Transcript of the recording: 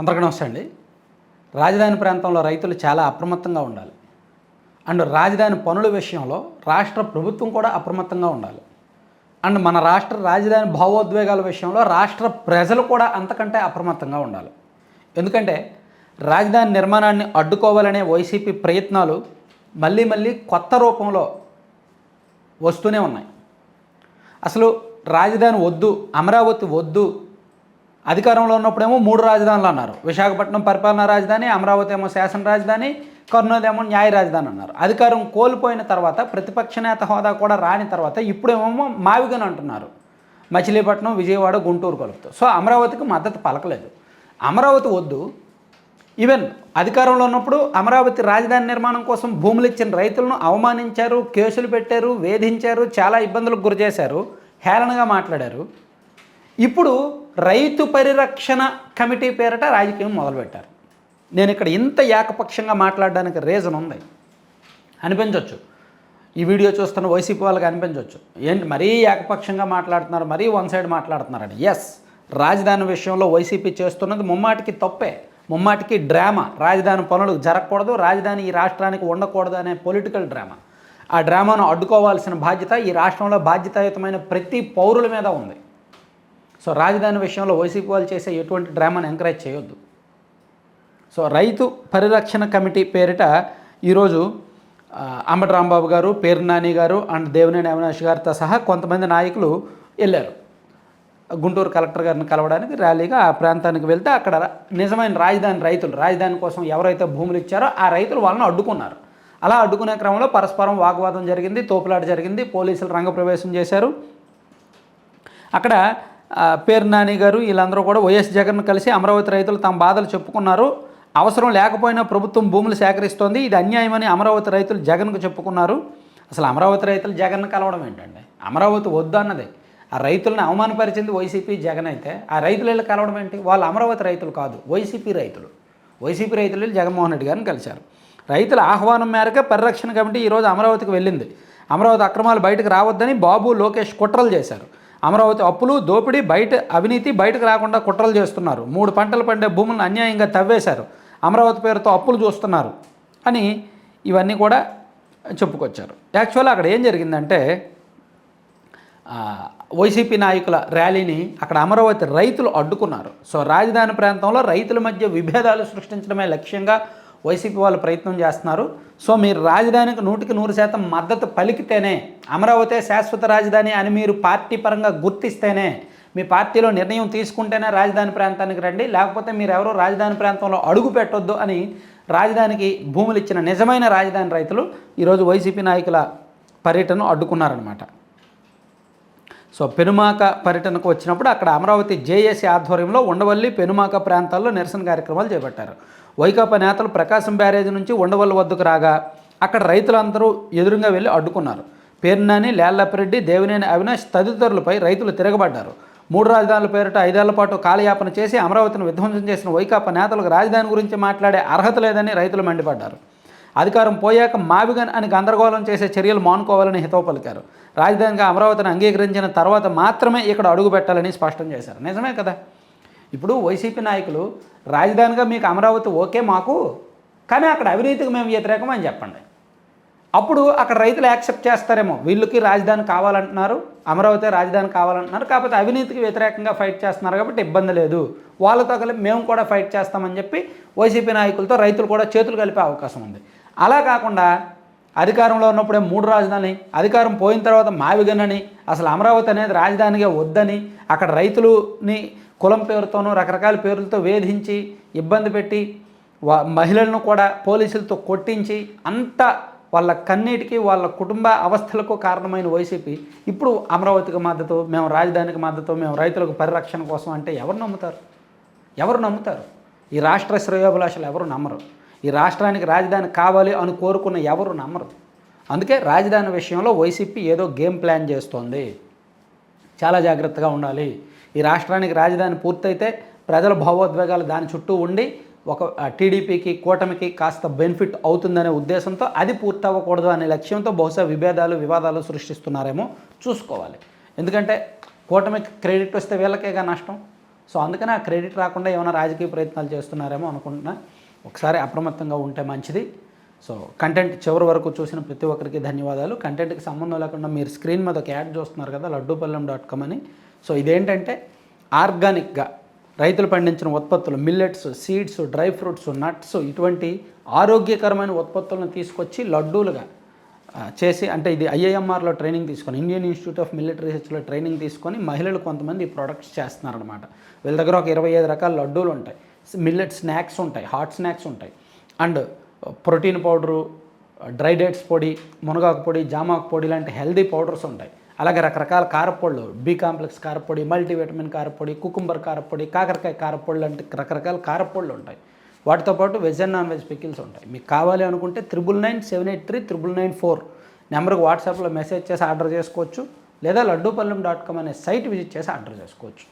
అందరికీ నమస్తే అండి. రాజధాని ప్రాంతంలో రైతులు చాలా అప్రమత్తంగా ఉండాలి. అండ్ రాజధాని పనుల విషయంలో రాష్ట్ర ప్రభుత్వం కూడా అప్రమత్తంగా ఉండాలి. అండ్ మన రాష్ట్ర రాజధాని భావోద్వేగాల విషయంలో రాష్ట్ర ప్రజలు కూడా అంతకంటే అప్రమత్తంగా ఉండాలి. ఎందుకంటే రాజధాని నిర్మాణాన్ని అడ్డుకోవాలనే వైసీపీ ప్రయత్నాలు మళ్ళీ కొత్త రూపంలో వస్తూనే ఉన్నాయి. అసలు రాజధాని వద్దు, అమరావతి వద్దు, అధికారంలో ఉన్నప్పుడేమో 3 రాజధానులు అన్నారు. విశాఖపట్నం పరిపాలనా రాజధాని, అమరావతి ఏమో శాసన రాజధాని, కర్నూలు ఏమో న్యాయ రాజధాని అన్నారు. అధికారం కోల్పోయిన తర్వాత, ప్రతిపక్ష నేత హోదా కూడా రాని తర్వాత ఇప్పుడేమో మావిగని అంటున్నారు. మచిలీపట్నం, విజయవాడ, గుంటూరు కలుపుతూ. సో అమరావతికి మద్దతు పలకలేదు. అమరావతి వద్దు. ఈవెన్ అధికారంలో ఉన్నప్పుడు అమరావతి రాజధాని నిర్మాణం కోసం భూములు ఇచ్చిన రైతులను అవమానించారు, కేసులు పెట్టారు, వేధించారు, చాలా ఇబ్బందులకు గురి చేశారు, హేళనగా మాట్లాడారు. ఇప్పుడు రైతు పరిరక్షణ కమిటీ పేరిట రాజకీయం మొదలుపెట్టారు. నేను ఇక్కడ ఇంత ఏకపక్షంగా మాట్లాడడానికి రీజన్ ఉంది. అనిపించవచ్చు, ఈ వీడియో చూస్తున్న వైసీపీ వాళ్ళకి అనిపించవచ్చు, ఏంటి మరీ ఏకపక్షంగా మాట్లాడుతున్నారు, మరీ వన్ సైడ్ మాట్లాడుతున్నారని. ఎస్, రాజధాని విషయంలో వైసీపీ చేస్తున్నది ముమ్మాటికి తప్పే, ముమ్మాటికి డ్రామా. రాజధాని పనులు జరగకూడదు, రాజధాని ఈ రాష్ట్రానికి ఉండకూడదు అనే పొలిటికల్ డ్రామా. ఆ డ్రామాను అడ్డుకోవాల్సిన బాధ్యత ఈ రాష్ట్రంలో బాధ్యతాయుతమైన ప్రతి పౌరుల మీద ఉంది. సో రాజధాని విషయంలో వైసీపీ వాళ్ళు చేసే ఎటువంటి డ్రామాను ఎంకరేజ్ చేయొద్దు. సో రైతు పరిరక్షణ కమిటీ పేరిట ఈరోజు అంబటి రాంబాబు గారు, పేరు నాని గారు అండ్ దేవినేని అవినాష్ గారితో సహా కొంతమంది నాయకులు వెళ్ళారు గుంటూరు కలెక్టర్ గారిని కలవడానికి. ర్యాలీగా ఆ ప్రాంతానికి వెళ్తే అక్కడ నిజమైన రాజధాని రైతులు, రాజధాని కోసం ఎవరైతే భూములు ఇచ్చారో ఆ రైతులు వాళ్ళని అడ్డుకున్నారు. అలా అడ్డుకునే క్రమంలో పరస్పరం వాగ్వాదం జరిగింది, తోపులాట జరిగింది, పోలీసులు రంగప్రవేశం చేశారు. అక్కడ పేరు నాని గారు వీళ్ళందరూ కూడా వైఎస్ జగన్ కలిసి అమరావతి రైతులు తమ బాధలు చెప్పుకున్నారు. అవసరం లేకపోయినా ప్రభుత్వం భూములు సేకరిస్తోంది, ఇది అన్యాయమని అమరావతి రైతులు జగన్కు చెప్పుకున్నారు. అసలు అమరావతి రైతులు జగన్ను కలవడం ఏంటండి? అమరావతి వద్దు అన్నది ఆ రైతులను అవమానపరిచింది వైసీపీ, జగన్ అయితే ఆ రైతులు వెళ్ళి కలవడం ఏంటి? వాళ్ళు అమరావతి రైతులు కాదు, వైసీపీ రైతులు. వైసీపీ రైతులు వెళ్ళి జగన్మోహన్ రెడ్డి గారిని కలిశారు. రైతుల ఆహ్వానం మేరకు పరిరక్షణ కమిటీ ఈరోజు అమరావతికి వెళ్ళింది. అమరావతి అక్రమాలు బయటకు రావద్దని బాబు, లోకేష్ కుట్రలు చేశారు. అమరావతి అప్పులు, దోపిడీ, అవినీతి బయటకు రాకుండా కుట్రలు చేస్తున్నారు. 3 పంటలు పండే భూములను అన్యాయంగా తవ్వేశారు, అమరావతి పేరుతో అప్పులు చూస్తున్నారు అని ఇవన్నీ కూడా చెప్పుకొచ్చారు. యాక్చువల్గా అక్కడ ఏం జరిగిందంటే వైసీపీ నాయకుల ర్యాలీని అక్కడ అమరావతి రైతులు అడ్డుకున్నారు. సో రాజధాని ప్రాంతంలో రైతుల మధ్య విభేదాలు సృష్టించడమే లక్ష్యంగా వైసీపీ వాళ్ళు ప్రయత్నం చేస్తున్నారు. సో మీరు రాజధానికి 100% మద్దతు పలికితేనే, అమరావతి శాశ్వత రాజధాని అని మీరు పార్టీ పరంగా గుర్తిస్తేనే, మీ పార్టీలో నిర్ణయం తీసుకుంటేనే రాజధాని ప్రాంతానికి రండి, లేకపోతే మీరు ఎవరో రాజధాని ప్రాంతంలో అడుగు పెట్టొద్దు అని రాజధానికి భూములు ఇచ్చిన నిజమైన రాజధాని రైతులు ఈరోజు వైసీపీ నాయకుల పర్యటనను అడ్డుకున్నారనమాట. సో పెనుమాక పర్యటనకు వచ్చినప్పుడు అక్కడ అమరావతి జేఏసీ ఆధ్వర్యంలో ఉండవల్లి, పెనుమాక ప్రాంతాల్లో నిరసన కార్యక్రమాలు చేపట్టారు. వైకాపా నేతలు ప్రకాశం బ్యారేజ్ నుంచి ఉండవల్లి వద్దకు రాగా అక్కడ రైతులందరూ ఎదురుగా వెళ్ళి అడ్డుకున్నారు. పేర్నాని, లేళ్లప్పిరెడ్డి, దేవినేని అవినాష్ తదితరులపై రైతులు తిరగబడ్డారు. 3 రాజధానుల పేరిట 5 ఏళ్ల పాటు కాలయాపన చేసి అమరావతిని విధ్వంసం చేసిన వైకాపా నేతలకు రాజధాని గురించి మాట్లాడే అర్హత లేదని రైతులు మండిపడ్డారు. అధికారం పోయాక మావిగన్ అని గందరగోళం చేసే చర్యలు మానుకోవాలని హితవు పలికారు. రాజధానిగా అమరావతిని అంగీకరించిన తర్వాత మాత్రమే ఇక్కడ అడుగు పెట్టాలని స్పష్టం చేశారు. నిజమే కదా, ఇప్పుడు వైసీపీ నాయకులు రాజధానిగా మీకు అమరావతి ఓకే మాకు, కానీ అక్కడ అవినీతికి మేము వ్యతిరేకం అని చెప్పండి. అప్పుడు అక్కడ రైతులు యాక్సెప్ట్ చేస్తారేమో, వీళ్ళకి రాజధాని కావాలంటున్నారు, అమరావతి రాజధాని కావాలంటున్నారు, కాకపోతే అవినీతికి వ్యతిరేకంగా ఫైట్ చేస్తున్నారు కాబట్టి ఇబ్బంది లేదు, వాళ్ళతో కలిపి మేము కూడా ఫైట్ చేస్తామని చెప్పి వైసీపీ నాయకులతో రైతులు కూడా చేతులు కలిపే అవకాశం ఉంది. అలా కాకుండా అధికారంలో ఉన్నప్పుడే 3 రాజధాని, అధికారం పోయిన తర్వాత మావిగనని, అసలు అమరావతి అనేది రాజధానిగా వద్దని, అక్కడ రైతులని కులం పేరుతోనూ రకరకాల పేర్లతో వేధించి ఇబ్బంది పెట్టి మహిళలను కూడా పోలీసులతో కొట్టించి అంతా వాళ్ళ కన్నీటికి, వాళ్ళ కుటుంబ అవస్థలకు కారణమైన వైసీపీ ఇప్పుడు అమరావతికి మద్దతు, మేము రాజధానికి మద్దతు, మేము రైతులకు పరిరక్షణ కోసం అంటే ఎవరు నమ్ముతారు? ఎవరు నమ్ముతారు? ఈ రాష్ట్ర శ్రేయోభిలాషులు ఎవరు నమ్మరు. ఈ రాష్ట్రానికి రాజధాని కావాలి అని కోరుకున్న ఎవరు నమ్మరు. అందుకే రాజధాని విషయంలో వైసీపీ ఏదో గేమ్ ప్లాన్ చేస్తోంది. చాలా జాగ్రత్తగా ఉండాలి. ఈ రాష్ట్రానికి రాజధాని పూర్తయితే ప్రజల భావోద్వేగాలు దాని చుట్టూ ఉండి ఒక టీడీపీకి, కూటమికి కాస్త బెనిఫిట్ అవుతుందనే ఉద్దేశంతో అది పూర్తి అవ్వకూడదు అనే లక్ష్యంతో బహుశా వివాదాలు సృష్టిస్తున్నారేమో చూసుకోవాలి. ఎందుకంటే కూటమికి క్రెడిట్ వస్తే వీళ్ళకేగా నష్టం. సో అందుకని ఆ క్రెడిట్ రాకుండా ఏమైనా రాజకీయ ప్రయత్నాలు చేస్తున్నారేమో అనుకుంటున్నా. ఒకసారి అప్రమత్తంగా ఉంటే మంచిది. సో కంటెంట్ చివరి వరకు చూసిన ప్రతి ఒక్కరికి ధన్యవాదాలు. కంటెంట్కి సంబంధం లేకుండా మీరు స్క్రీన్ మీద ఒక యాడ్ చూస్తున్నారు కదా, లడ్డూపల్లెం.com అని. సో ఇదేంటంటే ఆర్గానిక్గా రైతులు పండించిన ఉత్పత్తులు, millets, seeds, dry fruits, nuts, ఇటువంటి ఆరోగ్యకరమైన ఉత్పత్తులను తీసుకొచ్చి లడ్డూలుగా చేసి, అంటే ఇది ఐఐఎంఆర్లో ట్రైనింగ్ తీసుకొని, ఇండియన్ ఇన్స్టిట్యూట్ ఆఫ్ మిలిటరీ రీసెర్చ్లో ట్రైనింగ్ తీసుకొని మహిళలు కొంతమంది ఈ ప్రోడక్ట్స్ చేస్తున్నారనమాట. వీళ్ళ దగ్గర ఒక 25 రకాల లడ్డూలు ఉంటాయి, మిల్లెట్ స్నాక్స్ ఉంటాయి, హాట్ స్నాక్స్ ఉంటాయి, and protein powder, dry dates పొడి, మునగాకు పొడి, జామాకు పొడి లాంటి హెల్దీ పౌడర్స్ ఉంటాయి. అలాగే రకరకాల కారపొళ్ళు, బి కాంప్లెక్స్ కారపొడి, మల్టీవిటమిన్ కారపొడి, కుకుంబర్ కారపొడి, కాకరకాయ కారపొడి లాంటి రకరకాల కారపొళ్ళు ఉంటాయి. వాటితో పాటు veg and non veg pickles ఉంటాయి. మీకు కావాలి అనుకుంటే 9997839994 నెంబర్కి వాట్సాప్లో మెసేజ్ చేసి ఆర్డర్ చేసుకోవచ్చు, లేదా లడ్డూపల్లెం.com అనే సైట్ విజిట్ చేసి ఆర్డర్ చేసుకోవచ్చు.